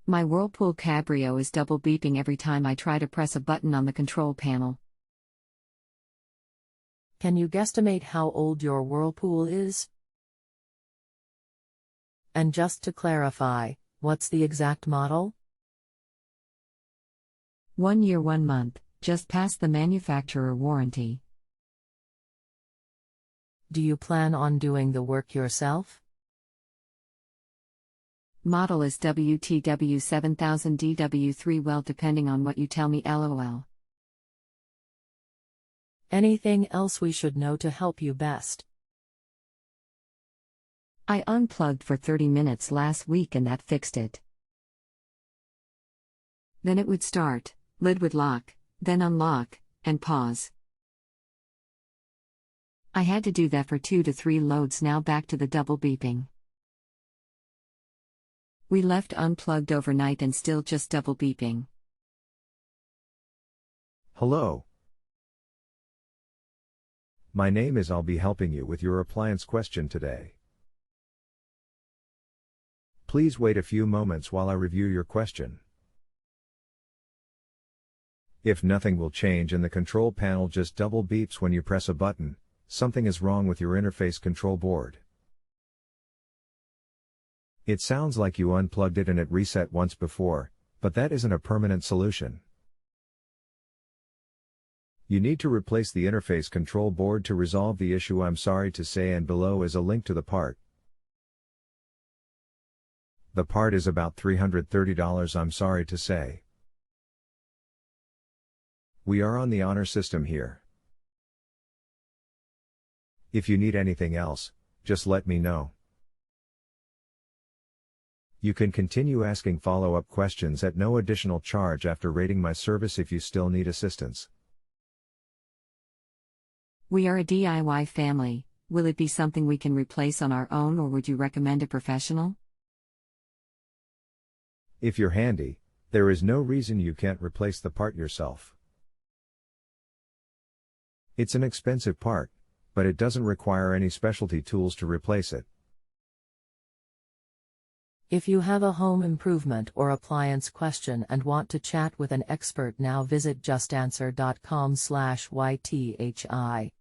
My Whirlpool cabrio is double beeping every time I try to press a button on the control panel. Can you guesstimate how old your Whirlpool is? And just to clarify, what's the exact model? 1 year 1 month, just past the manufacturer warranty. Do you plan on doing the work yourself? Model is WTW7000DW3 Well, depending on what you tell me, lol. Anything else we should know to help you best? I unplugged for 30 minutes last week and that fixed it. Then it would start, lid would lock, then unlock, and pause. I had to do that for 2 to 3 loads. Now back to the double beeping. We left unplugged overnight and still just double beeping. Hello. My name is. I'll be helping you with your appliance question today. Please wait a few moments while I review your question. If nothing will change and the control panel just double beeps when you press a button, something is wrong with your interface control board. It sounds like you unplugged it and it reset once before, but that isn't a permanent solution. You need to replace the interface control board to resolve the issue. I'm sorry to say, and below is a link to the part. The part is about $330, I'm sorry to say. We are on the honor system here. If you need anything else, just let me know. You can continue asking follow-up questions at no additional charge after rating my service if you still need assistance. We are a DIY family. Will it be something we can replace on our own, or would you recommend a professional? If you're handy, there is no reason you can't replace the part yourself. It's an expensive part, but it doesn't require any specialty tools to replace it. If you have a home improvement or appliance question and want to chat with an expert now, visit justanswer.com/YTHI.